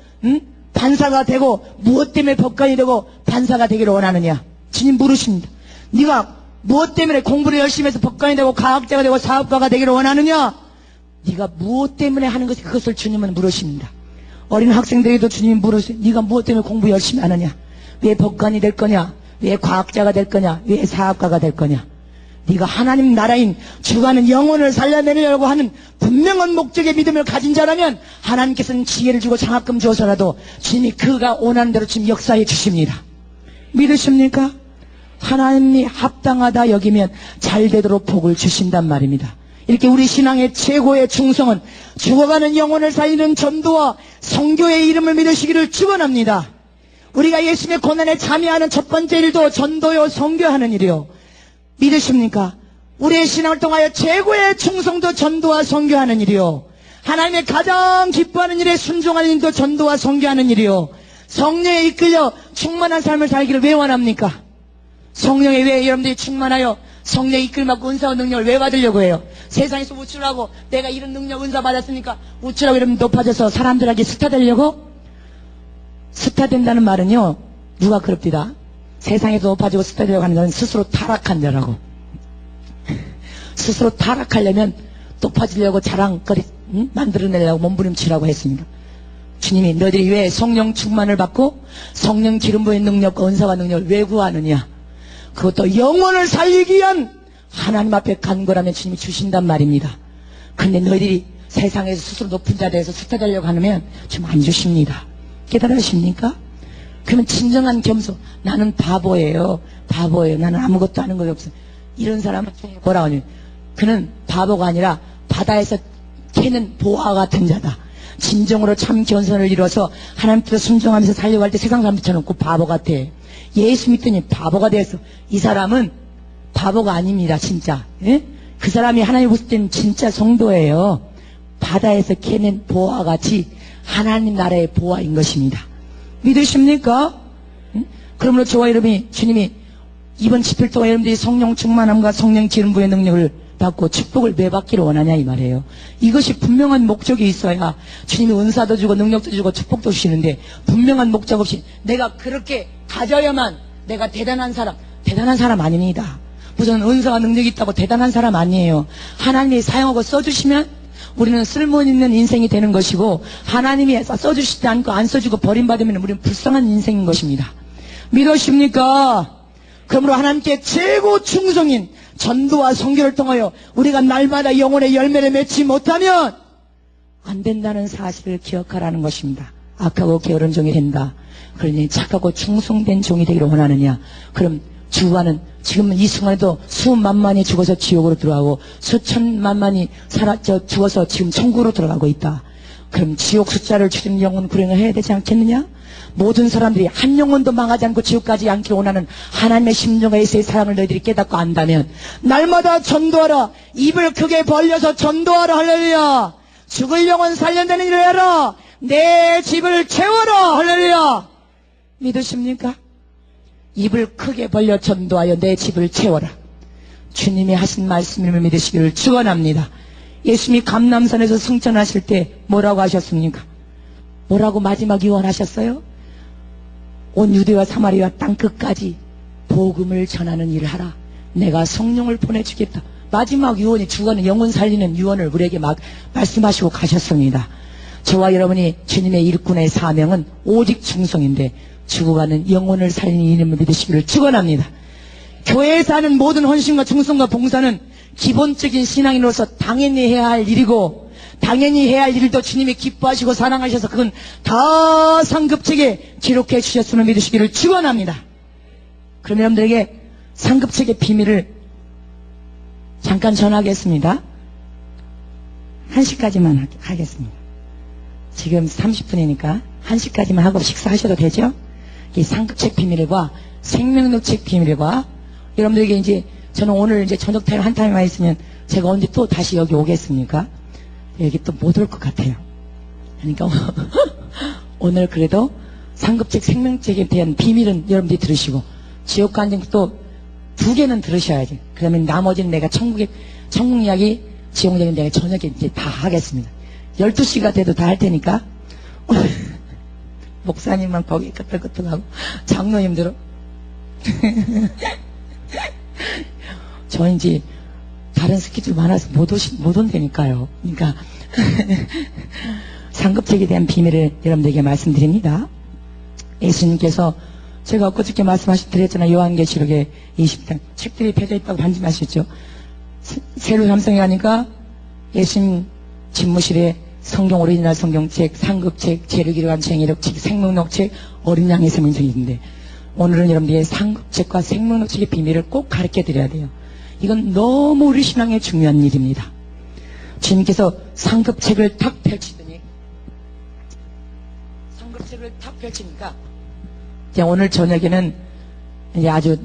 판사가 되고 무엇 때문에 법관이 되고 판사가 되기를 원하느냐? 주님 물으십니다. 네가 무엇 때문에 공부를 열심히 해서 법관이 되고 과학자가 되고 사업가가 되기를 원하느냐? 네가 무엇 때문에 하는 것이, 그것을 주님은 물으십니다. 어린 학생들에게도 주님이 물으세요. 네가 무엇 때문에 공부 열심히 하느냐? 왜 법관이 될 거냐? 왜 과학자가 될 거냐? 왜 사업가가 될 거냐? 네가 하나님 나라인 주가는 영혼을 살려내려고 하는 분명한 목적의 믿음을 가진 자라면 하나님께서는 지혜를 주고 장학금 주어서라도 주님이 그가 원하는 대로 지금 역사해 주십니다. 믿으십니까? 하나님이 합당하다 여기면 잘 되도록 복을 주신단 말입니다. 이렇게 우리 신앙의 최고의 충성은 죽어가는 영혼을 살리는 전도와 선교의 이름을 믿으시기를 축원합니다. 우리가 예수님의 고난에 참여하는 첫 번째 일도 전도요 선교하는 일이요. 믿으십니까? 우리의 신앙을 통하여 최고의 충성도 전도와 선교하는 일이요. 하나님의 가장 기뻐하는 일에 순종하는 일도 전도와 선교하는 일이요. 성령에 이끌려 충만한 삶을 살기를 왜 원합니까? 성령에 왜 여러분들이 충만하여 성령에 이끌받고 은사와 능력을 왜 받으려고 해요? 세상에서 우쭐하고 내가 이런 능력 은사 받았으니까 우쭐하고 이러면 높아져서 사람들에게 스타 되려고? 스타 된다는 말은요, 누가 그럽디다? 세상에서 높아지고 스타 되려고 하는 자는 스스로 타락한 자라고. 스스로 타락하려면 높아지려고 자랑거리 만들어내려고 몸부림치라고 했습니다. 주님이 너희들이 왜 성령 충만을 받고 성령 기름 부의 능력과 은사와 능력을 왜 구하느냐? 그것도 영혼을 살리기 위한 하나님 앞에 간 거라면 주님이 주신단 말입니다. 그런데 너희들이 세상에서 스스로 높은 자리에서 스타 되려고 하면 좀 안 주십니다. 깨달으십니까? 그러면 진정한 겸손, 나는 바보예요. 바보예요. 나는 아무것도 아는 것이 없어. 이런 사람은 뭐라고 하냐? 그는 바보가 아니라 바다에서 캐는 보화 같은 자다. 진정으로 참 겸손을 이뤄서 하나님께서 순종하면서 살려고 할 때 세상 사람들처럼 그 바보 같아. 예수 믿더니 바보가 돼서 이 사람은 바보가 아닙니다. 진짜. 예? 그 사람이 하나님 보실 때는 진짜 성도예요. 바다에서 캐낸 보화 같이 하나님 나라의 보화인 것입니다. 믿으십니까? 응? 그러므로 저와 여러분이 주님이 이번 집필 동안 여러분들이 성령 충만함과 성령 기름 부의 능력을 받고 축복을 왜 받기를 원하냐 이 말이에요. 이것이 분명한 목적이 있어야 주님이 은사도 주고 능력도 주고 축복도 주시는데 분명한 목적 없이 내가 그렇게 가져야만 내가 대단한 사람 아닙니다. 무슨 은사와 능력이 있다고 대단한 사람 아니에요. 하나님이 사용하고 써주시면 우리는 쓸모있는 인생이 되는 것이고 하나님이 써주시지 않고 안 써주고 버림받으면 우리는 불쌍한 인생인 것입니다. 믿으십니까? 그러므로 하나님께 최고 충성인 전도와 선교를 통하여 우리가 날마다 영혼의 열매를 맺지 못하면 안 된다는 사실을 기억하라는 것입니다. 악하고 게으른 종이 된다. 그러니 착하고 충성된 종이 되기를 원하느냐? 그럼 주와는 지금 이 순간에도 수만만이 죽어서 지옥으로 들어가고 수천만만이 죽어서 지금 천국으로 들어가고 있다. 그럼 지옥 숫자를 줄이는 영혼 구령을 해야 되지 않겠느냐? 모든 사람들이 한 영혼도 망하지 않고 지옥까지 않기를 원하는 하나님의 심정과 예수의 사랑을 너희들이 깨닫고 안다면 날마다 전도하라. 입을 크게 벌려서 전도하라. 할렐루야. 죽을 영혼 살려내는 일을 해라. 내 집을 채워라. 할렐루야. 믿으십니까? 입을 크게 벌려 전도하여 내 집을 채워라. 주님이 하신 말씀을 믿으시기를 축원합니다. 예수님이 감람산에서 승천하실 때 뭐라고 하셨습니까? 뭐라고 마지막 유언하셨어요? 온 유대와 사마리아 땅 끝까지 복음을 전하는 일을 하라. 내가 성령을 보내주겠다. 마지막 유언이 주가는 영혼 살리는 유언을 우리에게 막 말씀하시고 가셨습니다. 저와 여러분이 주님의 일꾼의 사명은 오직 충성인데 죽어가는 영혼을 살리는 이름을 믿으시기를 축원합니다. 교회에서 하는 모든 헌신과 충성과 봉사는 기본적인 신앙인으로서 당연히 해야 할 일이고, 당연히 해야 할 일도 주님이 기뻐하시고 사랑하셔서 그건 다 상급책에 기록해 주셨음을 믿으시기를 축원합니다. 그럼 여러분들에게 상급책의 비밀을 잠깐 전하겠습니다. 1시까지만 하겠습니다. 지금 30분이니까 1시까지만 하고 식사하셔도 되죠? 이 상급책 비밀과 생명력책 비밀과 여러분들에게 이제 저는 오늘 이제 저녁 타임 한 타임만 있으면 제가 언제 또 다시 여기 오겠습니까? 여기 또 못 올 것 같아요. 그러니까 오늘 그래도 상급책 생명책에 대한 비밀은 여러분들이 들으시고 지옥 간증 또 2개는 들으셔야지. 그러면 나머지는 내가 천국 이야기, 지옥 이야기 내가 저녁에 이제 다 하겠습니다. 12시가 돼도 다 할 테니까 목사님만 거기 끄떡끄떡하고 장로님들은 저 이제 다른 스케줄 많아서 못 온다니까요. 그러니까 상급책에 대한 비밀을 여러분들에게 말씀드립니다. 예수님께서 제가 엊그저께 드렸잖아요. 요한계시록에 20장 책들이 펴져 있다고 반증하셨죠. 새로 삼성에 가니까 예수님 집무실에 성경 오리지널 성경책, 상급책, 죄를 기록한 정의록책, 생명록책, 어린 양의 생명책이 있는데 오늘은 여러분들의 상급책과 생명록책의 비밀을 꼭 가르쳐 드려야 돼요. 이건 너무 우리 신앙에 중요한 일입니다. 주님께서 상급책을 탁 펼치더니 상급책을 탁 펼치니까 이제 오늘 저녁에는 이제 아주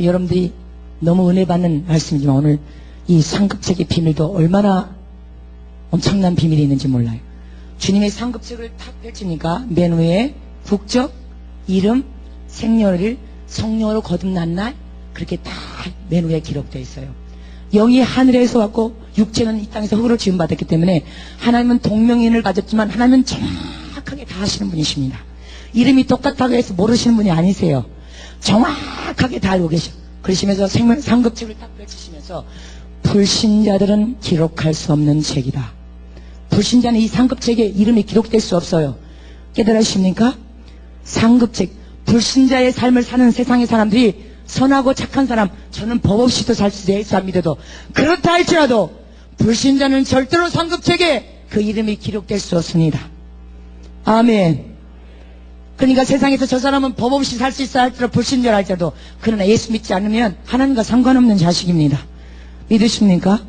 여러분들이 너무 은혜 받는 말씀이지만 오늘 이 상급책의 비밀도 얼마나 엄청난 비밀이 있는지 몰라요. 주님의 상급책을 탁 펼치니까 맨 위에 국적, 이름, 생년일, 성령으로 거듭난 날 그렇게 다 맨 위에 기록되어 있어요. 영이 하늘에서 왔고 육체는 이 땅에서 흙으로 지음받았기 때문에 하나님은 동명인을 가졌지만 하나님은 정확하게 다 하시는 분이십니다. 이름이 똑같다고 해서 모르시는 분이 아니세요. 정확하게 다 알고 계셔. 그러시면서 상급책을 딱 펼치시면서 불신자들은 기록할 수 없는 책이다. 불신자는 이 상급책에 이름이 기록될 수 없어요. 깨달으십니까? 상급책, 불신자의 삶을 사는 세상의 사람들이 선하고 착한 사람, 저는 법 없이도 살 수 있어 믿어도 그렇다 할지라도 불신자는 절대로 상급책에 그 이름이 기록될 수 없습니다. 아멘. 그러니까 세상에서 저 사람은 법 없이 살 수 있어 할지라도 불신자라 할지라도 그러나 예수 믿지 않으면 하나님과 상관없는 자식입니다. 믿으십니까?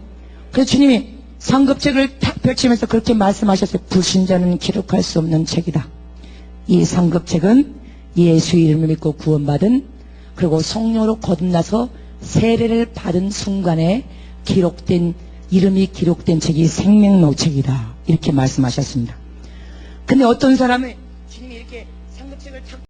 그래서 주님이 상급책을 탁 펼치면서 그렇게 말씀하셨어요. 불신자는 기록할 수 없는 책이다. 이 상급책은 예수 이름을 믿고 구원받은 그리고 성령으로 거듭나서 세례를 받은 순간에 기록된 이름이 기록된 책이 생명록책이다. 이렇게 말씀하셨습니다. 근데 어떤 사람은 주님이 이렇게 상급책을 탁